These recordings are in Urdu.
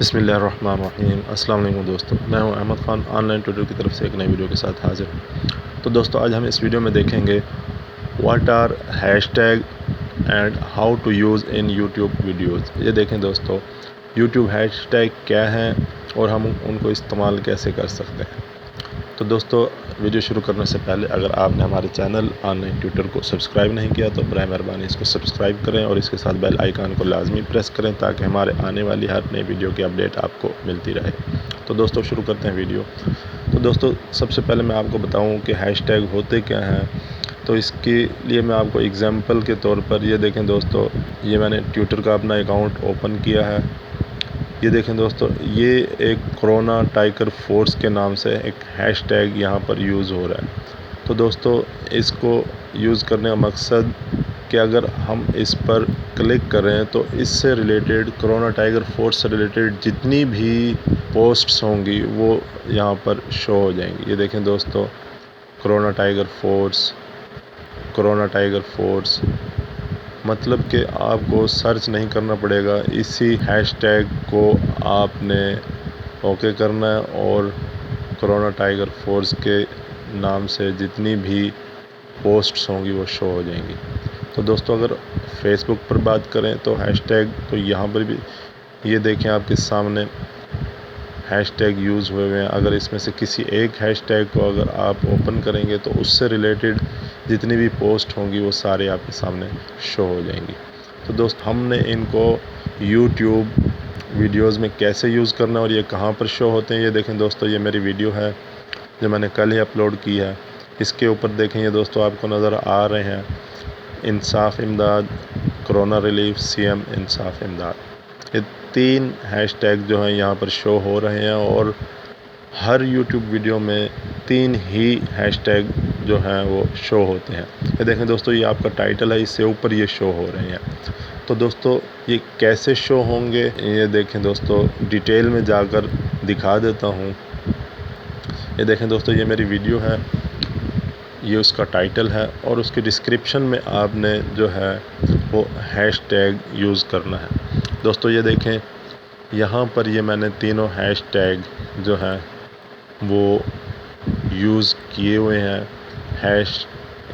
بسم اللہ الرحمن الرحیم۔ السلام علیکم دوستو، میں ہوں Ahmed Khan, online tutor کی طرف سے ایک نئی ویڈیو کے ساتھ حاضر ہوں۔ تو دوستو آج ہم اس ویڈیو میں دیکھیں گے what are hashtag and how to use in YouTube videos. یہ دیکھیں دوستو، یوٹیوب ہیش ٹیگ کیا ہیں اور ہم ان کو استعمال کیسے کر سکتے ہیں۔ تو دوستو ویڈیو شروع کرنے سے پہلے اگر آپ نے ہمارے چینل آن لائن ٹیوٹر کو سبسکرائب نہیں کیا تو برائے مہربانی اس کو سبسکرائب کریں اور اس کے ساتھ بیل آئیکن کو لازمی پریس کریں تاکہ ہمارے آنے والی ہر نئی ویڈیو کی اپڈیٹ آپ کو ملتی رہے۔ تو دوستو شروع کرتے ہیں ویڈیو۔ تو دوستو سب سے پہلے میں آپ کو بتاؤں کہ ہیش ٹیگ ہوتے کیا ہیں۔ تو اس کے لیے میں آپ کو اگزامپل کے طور پر یہ دیکھیں دوستو، یہ میں نے ٹیوٹر کا اپنا اکاؤنٹ اوپن کیا ہے۔ یہ دیکھیں دوستو، یہ ایک کرونا ٹائگر فورس کے نام سے ایک ہیش ٹیگ یہاں پر یوز ہو رہا ہے۔ تو دوستو اس کو یوز کرنے کا مقصد کہ اگر ہم اس پر کلک کریں تو اس سے ریلیٹڈ کرونا ٹائگر فورس سے ریلیٹڈ جتنی بھی پوسٹس ہوں گی وہ یہاں پر شو ہو جائیں گی۔ یہ دیکھیں دوستو، کرونا ٹائگر فورس مطلب کہ آپ کو سرچ نہیں کرنا پڑے گا، اسی ہیش ٹیگ کو آپ نے اوکے کرنا ہے اور کرونا ٹائگر فورس کے نام سے جتنی بھی پوسٹس ہوں گی وہ شو ہو جائیں گی۔ تو دوستو اگر فیس بک پر بات کریں تو ہیش ٹیگ تو یہاں پر بھی یہ دیکھیں آپ کے سامنے ہیش ٹیگ یوز ہوئے ہیں۔ اگر اس میں سے کسی ایک ہیش ٹیگ کو اگر آپ اوپن کریں گے تو اس سے ریلیٹڈ جتنی بھی پوسٹ ہوں گی وہ سارے آپ کے سامنے شو ہو جائیں گی۔ تو دوست ہم نے ان کو یوٹیوب ویڈیوز میں کیسے یوز کرنا اور یہ کہاں پر شو ہوتے ہیں، یہ دیکھیں دوستو، یہ میری ویڈیو ہے جو میں نے کل ہی اپلوڈ کی ہے۔ اس کے اوپر دیکھیں یہ دوستو آپ کو نظر آ رہے ہیں انصاف امداد، کرونا ریلیف، سی ایم انصاف امداد۔ یہ 3 ہیش ٹیگ جو ہیں یہاں پر شو ہو رہے ہیں اور ہر یوٹیوب ویڈیو میں 3 ہی ہیش ٹیگ جو ہیں وہ شو ہوتے ہیں۔ یہ دیکھیں دوستو، یہ آپ کا ٹائٹل ہے، اس سے اوپر یہ شو ہو رہے ہیں۔ تو دوستو یہ کیسے شو ہوں گے، یہ دیکھیں دوستو، ڈیٹیل میں جا کر دکھا دیتا ہوں۔ یہ دیکھیں دوستو، یہ میری ویڈیو ہے، یہ اس کا ٹائٹل ہے اور اس کی ڈسکرپشن میں آپ نے جو ہے وہ ہیش ٹیگ یوز کرنا ہے۔ دوستو یہ دیکھیں یہاں پر یہ میں نے تینوں ہیش ٹیگ جو ہیں وہ یوز کیے ہوئے ہیں، hash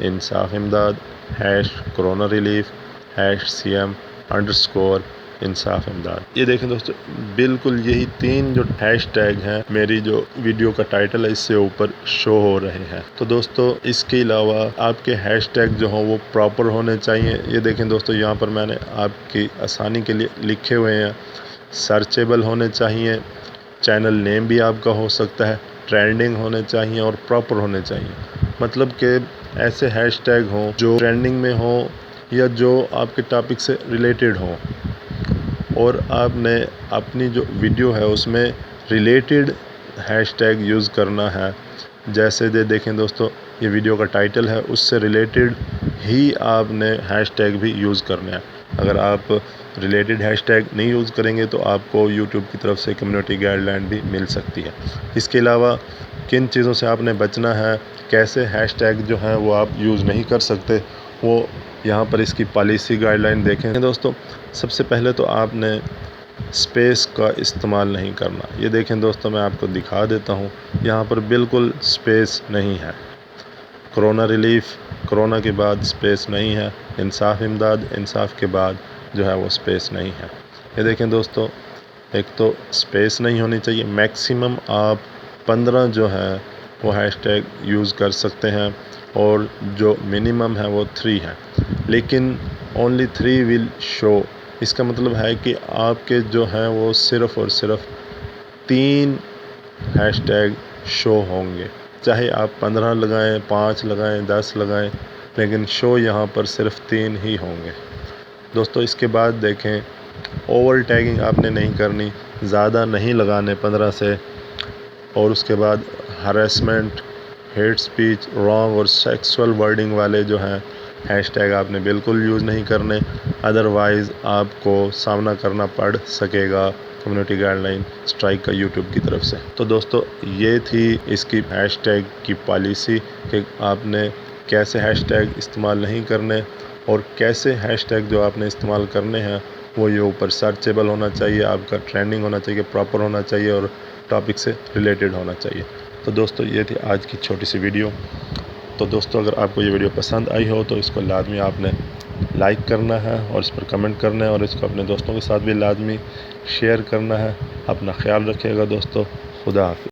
Insaf Imdad, hash corona relief, hash C M underscore Insaf Imdad. یہ دیکھیں دوستو، بالکل یہی 3 جو ہیش ٹیگ ہیں میری جو ویڈیو کا ٹائٹل ہے اس سے اوپر شو ہو رہے ہیں۔ تو دوستو اس کے علاوہ آپ کے ہیش ٹیگ جو ہوں وہ پراپر ہونے چاہیے۔ یہ دیکھیں دوستو، یہاں پر میں نے آپ کی آسانی کے لیے لکھے ہوئے ہیں، سرچیبل ہونے چاہیے، چینل نیم بھی آپ کا ہو سکتا ہے، ٹرینڈنگ ہونے چاہیے اور پراپر ہونے چاہیے۔ مطلب کہ ایسے ہیش ٹیگ ہوں جو ٹرینڈنگ میں ہوں یا جو آپ کے ٹاپک سے ریلیٹڈ ہوں، اور آپ نے اپنی جو ویڈیو ہے اس میں ریلیٹڈ ہیش ٹیگ یوز کرنا ہے۔ جیسے دیکھیں دوستو، یہ ویڈیو کا ٹائٹل ہے، اس سے ریلیٹڈ ہی آپ نے ہیش ٹیگ بھی یوز کرنا ہے۔ اگر آپ ریلیٹڈ ہیش ٹیگ نہیں یوز کریں گے تو آپ کو یوٹیوب کی طرف سے کمیونٹی گائیڈ لائن بھی مل سکتی ہے۔ اس کے علاوہ کن چیزوں سے آپ نے بچنا ہے، کیسے ہیش ٹیگ جو ہیں وہ آپ یوز نہیں کر سکتے، وہ یہاں پر اس کی پالیسی گائیڈ لائن دیکھیں دوستو۔ سب سے پہلے تو آپ نے اسپیس کا استعمال نہیں کرنا۔ یہ دیکھیں دوستو، میں آپ کو دکھا دیتا ہوں، یہاں پر بالکل اسپیس نہیں ہے۔ کرونا ریلیف، کرونا کے بعد اسپیس نہیں ہے، انصاف امداد، انصاف کے بعد جو ہے وہ اسپیس نہیں ہے۔ یہ دیکھیں دوستو، ایک تو اسپیس نہیں ہونی چاہیے، میکسیمم آپ 15 جو ہے وہ ہیش ٹیگ یوز کر سکتے ہیں اور جو منیمم ہے وہ 3 ہے، لیکن only 3 will show۔ اس کا مطلب ہے کہ آپ کے جو ہیں وہ صرف اور صرف 3 ہیش ٹیگ شو ہوں گے، چاہے آپ 15 لگائیں، 5 لگائیں، 10 لگائیں، لیکن شو یہاں پر صرف 3 ہی ہوں گے۔ دوستو اس کے بعد دیکھیں، اوور ٹیگنگ آپ نے نہیں کرنی، زیادہ نہیں لگانے 15 سے، اور اس کے بعد ہریسمنٹ، ہیٹ سپیچ، رانگ اور سیکسول ورڈنگ والے جو ہیں ہیش ٹیگ آپ نے بالکل یوز نہیں کرنے، ادروائز آپ کو سامنا کرنا پڑ سکے گا کمیونٹی گائیڈ لائن اسٹرائک کا یوٹیوب کی طرف سے۔ تو دوستو یہ تھی اس کی ہیش ٹیگ کی پالیسی کہ آپ نے کیسے ہیش ٹیگ استعمال نہیں کرنے اور کیسے ہیش ٹیگ جو آپ نے استعمال کرنے ہیں وہ یہ اوپر سرچیبل ہونا چاہیے، آپ کا ٹرینڈنگ ہونا چاہیے، پراپر ہونا چاہیے اور ٹاپک سے ریلیٹڈ ہونا چاہیے۔ تو دوستو یہ تھی آج کی چھوٹی سی ویڈیو۔ تو دوستو اگر آپ کو یہ ویڈیو پسند آئی ہو تو اس کو لازمی آپ نے لائک کرنا ہے اور اس پر کمنٹ کرنا ہے، اور اس کو اپنے دوستوں کے ساتھ بھی لازمی شیئر کرنا ہے۔ اپنا خیال رکھیے گا دوستو، خدا حافظ۔